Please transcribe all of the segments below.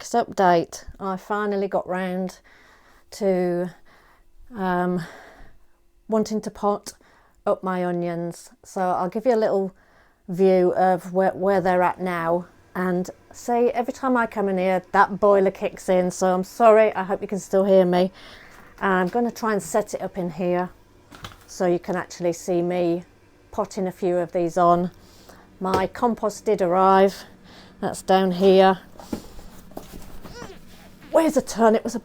next update. I finally got round to wanting to pot up my onions. So I'll give you a little view of where they're at now. And see, every time I come in here, that boiler kicks in. So I'm sorry, I hope you can still hear me. I'm going to try and set it up in here so you can actually see me potting a few of these on. My compost did arrive. That's down here. Weighs a ton. It was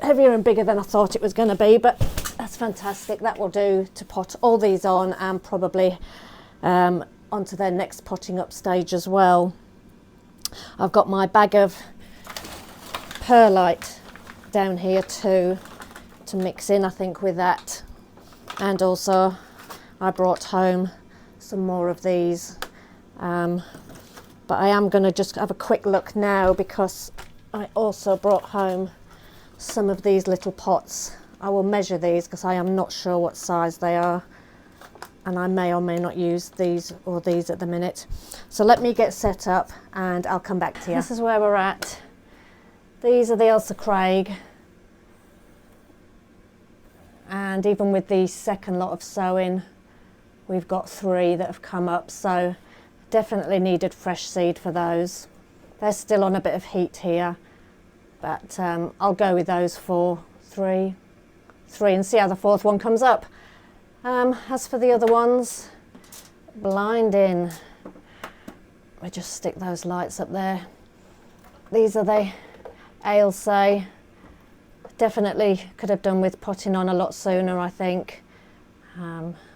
heavier and bigger than I thought it was going to be, but that's fantastic. That will do to pot all these on and probably onto their next potting up stage as well. I've got my bag of perlite down here too to mix in, I think, with that. And also I brought home some more of these. But I am going to just have a quick look now because I also brought home some of these little pots. I will measure these because I am not sure what size they are, and I may or may not use these or these at the minute. So let me get set up and I'll come back to you. This is where we're at. These are the Elsa Craig, and even with the second lot of sowing, we've got 3 that have come up, so definitely needed fresh seed for those. They're still on a bit of heat here, but I'll go with those for 3 and see how the 4th one comes up. As for the other ones, blinding. We just stick those lights up there. These are the Ailsa. Definitely could have done with potting on a lot sooner, I think.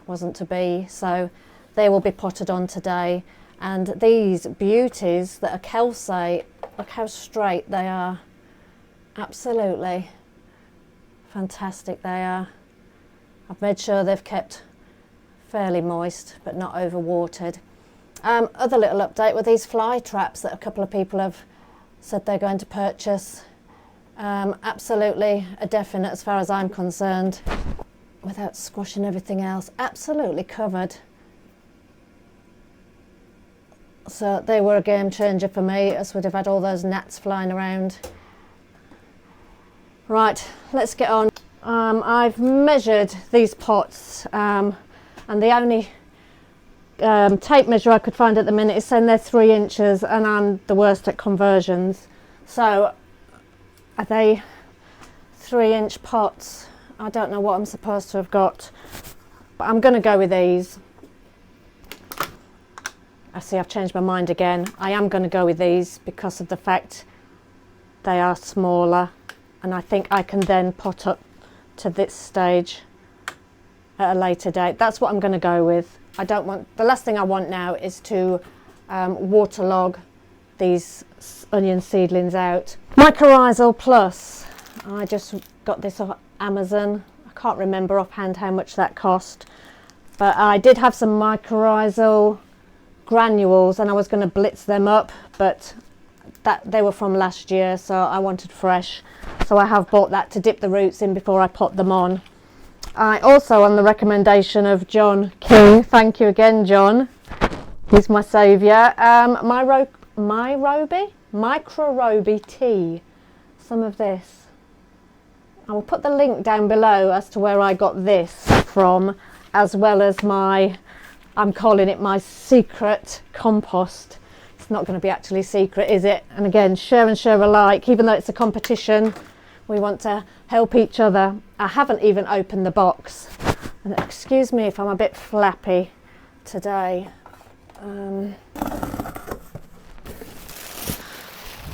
Wasn't to be, so they will be potted on today. And these beauties that are Kelsey, look how straight they are. Absolutely fantastic they are. I've made sure they've kept fairly moist but not overwatered. Other little update with these fly traps that a couple of people have said they're going to purchase. Absolutely a definite as far as I'm concerned, without squashing everything else. Absolutely covered. So they were a game changer for me, as would have had all those gnats flying around. Right, let's get on. I've measured these pots and the only tape measure I could find at the minute is saying they're 3 inches, and I'm the worst at conversions. So are they 3-inch pots? I don't know what I'm supposed to have got, but I'm going to go with these. I see I've changed my mind again. I am going to go with these because of the fact they are smaller, and I think I can then pot up to this stage at a later date. That's what I'm going to go with. I don't want, the last thing I want now is to waterlog these onion seedlings out. Mycorrhizal Plus. I just got this off Amazon. I can't remember offhand how much that cost, but I did have some mycorrhizal granules and I was going to blitz them up, but they were from last year, so I wanted fresh, so I have bought that to dip the roots in before I pot them on. I also, on the recommendation of John King, thank you again John, he's my saviour, microroby tea, some of this. I will put the link down below as to where I got this from, as well as my, I'm calling it my secret compost. It's not going to be actually secret, is it? And again, share and share alike. Even though it's a competition, we want to help each other. I haven't even opened the box. And excuse me if I'm a bit flappy today.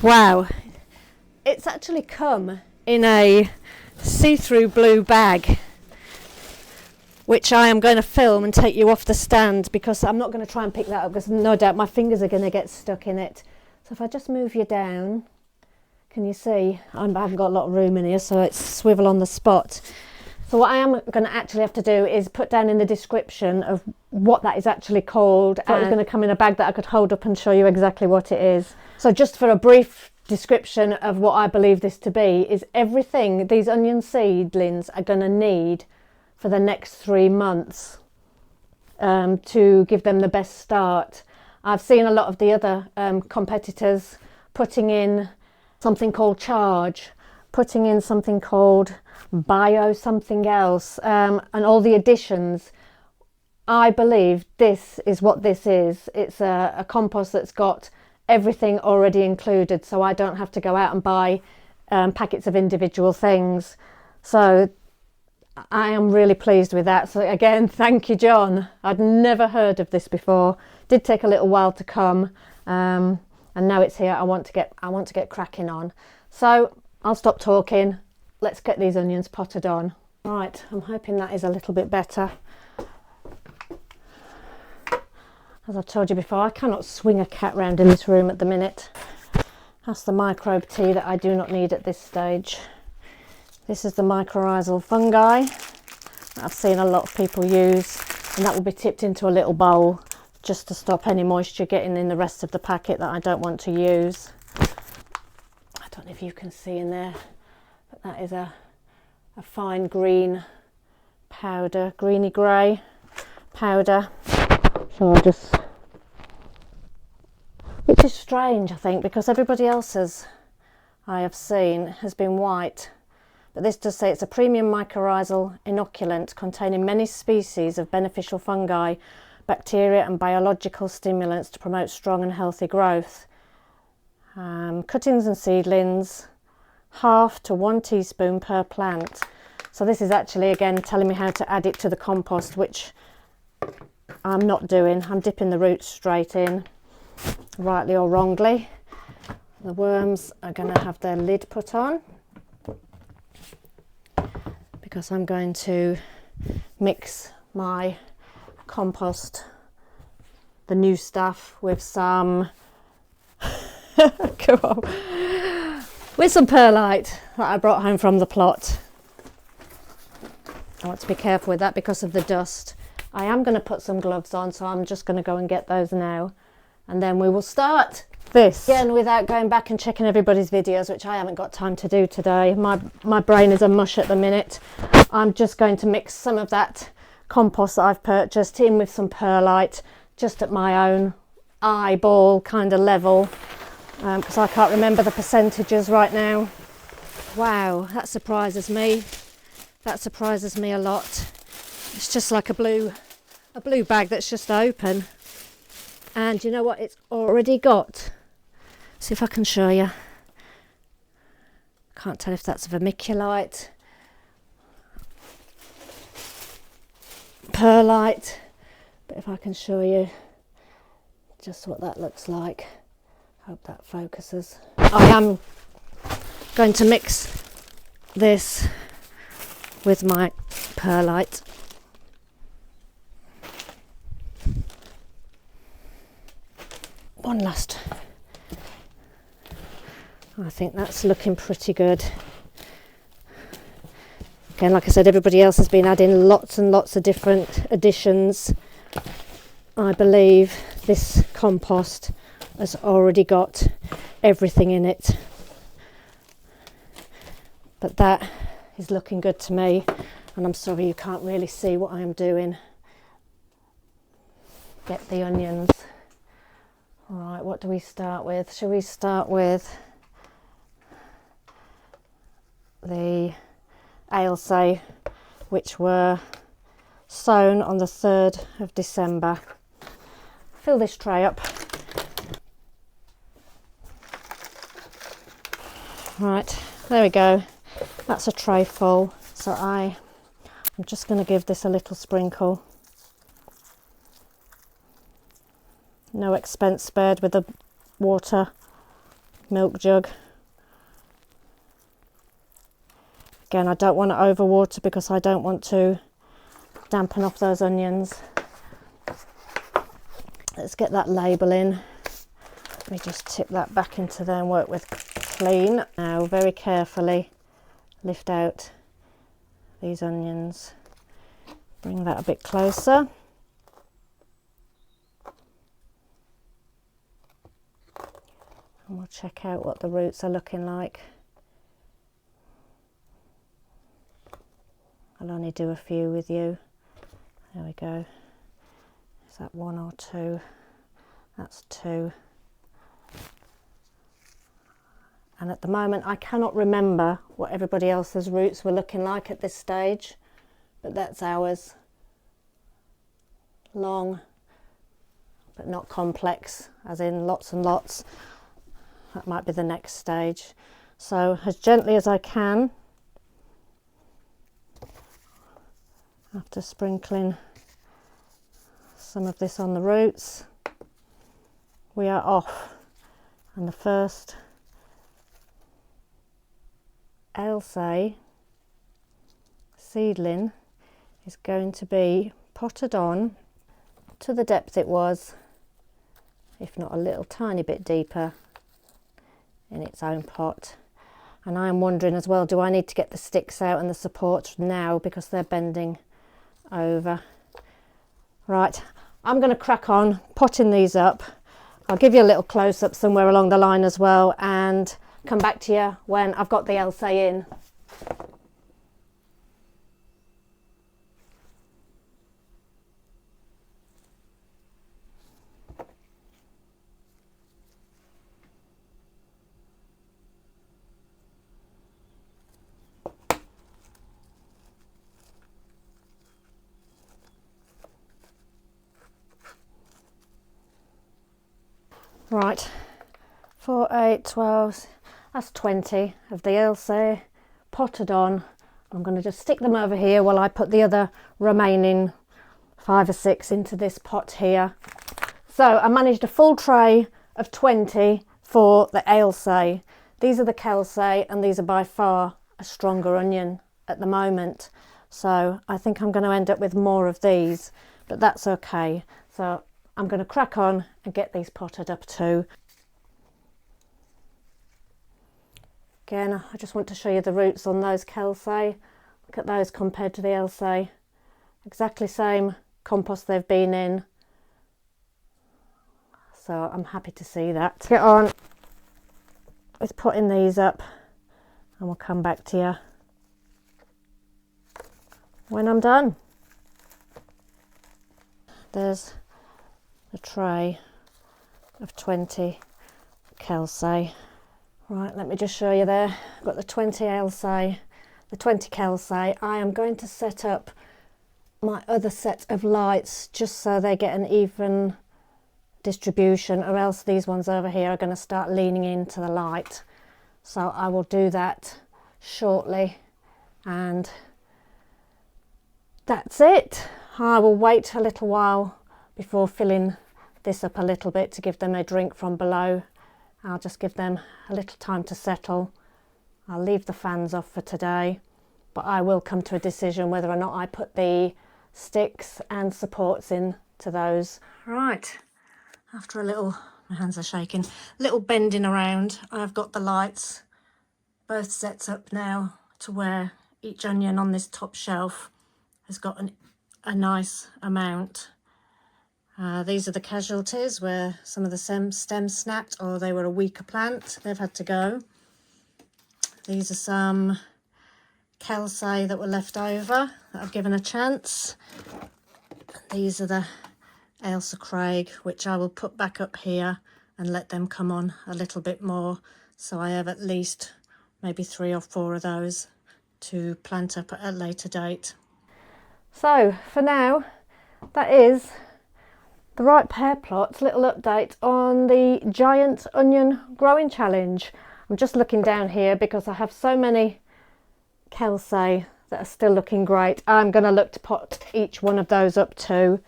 Wow. It's actually come in a see-through blue bag, which I am going to film and take you off the stand, because I'm not going to try and pick that up because no doubt my fingers are going to get stuck in it. So if I just move you down, can you see? I haven't got a lot of room in here, so it's swivel on the spot. So what I am going to actually have to do is put down in the description of what that is actually called. And it's going to come in a bag that I could hold up and show you exactly what it is. So just for a brief description of what I believe this to be, is everything these onion seedlings are going to need for the next 3 months to give them the best start. I've seen a lot of the other competitors putting in something called charge, putting in something called bio something else, and all the additions. I believe this is what this is. It's a compost that's got everything already included, so I don't have to go out and buy packets of individual things. So I am really pleased with that. So again, thank you, John. I'd never heard of this before. Did take a little while to come, and now it's here. I want to get cracking on. So I'll stop talking. Let's get these onions potted on. Right, I'm hoping that is a little bit better. As I've told you before, I cannot swing a cat round in this room at the minute. That's the microbe tea that I do not need at this stage. This is the mycorrhizal fungi that I've seen a lot of people use, and that will be tipped into a little bowl just to stop any moisture getting in the rest of the packet that I don't want to use. I don't know if you can see in there, but that is a fine green powder, greeny grey powder. So I'll just, which is strange I think, because everybody else's I have seen has been white, but this does say it's a premium mycorrhizal inoculant containing many species of beneficial fungi, bacteria and biological stimulants to promote strong and healthy growth. Cuttings and seedlings, 1/2 to 1 teaspoon per plant. So this is actually again telling me how to add it to the compost, which I'm not doing. I'm dipping the roots straight in, rightly or wrongly. The worms are going to have their lid put on because I'm going to mix my compost, the new stuff, with some come on, with some perlite that I brought home from the plot. I want to be careful with that because of the dust. I am going to put some gloves on, so I'm just going to go and get those now, and then we will start this again without going back and checking everybody's videos, which I haven't got time to do today. My brain is a mush at the minute. I'm just going to mix some of that compost that I've purchased in with some perlite, just at my own eyeball kind of level, because I can't remember the percentages right now. Wow, that surprises me. That surprises me a lot. It's just like a blue bag that's just open, and you know what it's already got? See if I can show you. Can't tell if that's vermiculite, perlite, but if I can show you just what that looks like. Hope that focuses. I am going to mix this with my perlite. One last. I think that's looking pretty good. Again, like I said, everybody else has been adding lots and lots of different additions. I believe this compost has already got everything in it. But that is looking good to me, and I'm sorry you can't really see what I am doing. Get the onions. Alright, what do we start with? Shall we start with the ailsae, which were sown on the 3rd of December. Fill this tray up. Right, there we go. That's a tray full. So I'm just going to give this a little sprinkle. No expense spared with the water milk jug. Again, I don't want to overwater because I don't want to dampen off those onions. Let's get that label in. Let me just tip that back into there and work with clean. Now very carefully lift out these onions. Bring that a bit closer. And we'll check out what the roots are looking like. I'll only do a few with you. There we go. Is that 1 or 2? That's 2. And at the moment I cannot remember what everybody else's roots were looking like at this stage, but that's ours. Long but not complex, as in lots and lots. That might be the next stage. So as gently as I can, after sprinkling some of this on the roots, we are off. And the first Ailsa seedling is going to be potted on to the depth it was, if not a little tiny bit deeper, in its own pot. And I'm wondering as well, do I need to get the sticks out and the support now because they're bending over? Right, I'm going to crack on potting these up. I'll give you a little close-up somewhere along the line as well, and come back to you when I've got the Ailsa in. Right, 4, 8, 12, that's 20 of the Ailsa potted on. I'm going to just stick them over here while I put the other remaining 5 or 6 into this pot here. So I managed a full tray of 20 for the Ailsa. These are the Kelsay, and these are by far a stronger onion at the moment. So I think I'm going to end up with more of these, but that's okay. So I'm going to crack on and get these potted up too. Again, I just want to show you the roots on those Kelsay. Look at those compared to the Ailsa. Exactly same compost they've been in. So I'm happy to see that. Get on with putting these up, and we'll come back to you when I'm done. There's a tray of 20 Kelsay. Right, let me just show you there. I've got the 20 Ailsa, the 20 Kelsay. I am going to set up my other set of lights just so they get an even distribution, or else these ones over here are going to start leaning into the light. So I will do that shortly, and that's it. I will wait a little while before filling this up a little bit to give them a drink from below. I'll just give them a little time to settle. I'll leave the fans off for today, but I will come to a decision whether or not I put the sticks and supports in to those. Right, after a little, my hands are shaking, little bending around, I've got the lights both sets up now to where each onion on this top shelf has got a nice amount. These are the casualties where some of the stems snapped, or they were a weaker plant. They've had to go. These are some Kelsay that were left over that I've given a chance. These are the Ailsa Craig, which I will put back up here and let them come on a little bit more. So I have at least maybe 3 or 4 of those to plant up at a later date. So for now, that is the Right Pear Plot's little update on the giant onion growing challenge. I'm just looking down here because I have so many Kelsay that are still looking great. I'm going to look to pot each one of those up too,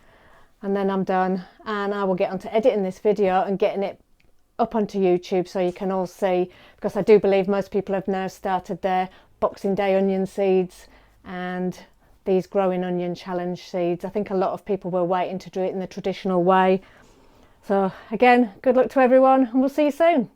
and then I'm done, and I will get onto editing this video and getting it up onto YouTube so you can all see, because I do believe most people have now started their Boxing Day onion seeds and these growing onion challenge seeds. I think a lot of people were waiting to do it in the traditional way. So again, good luck to everyone, and we'll see you soon.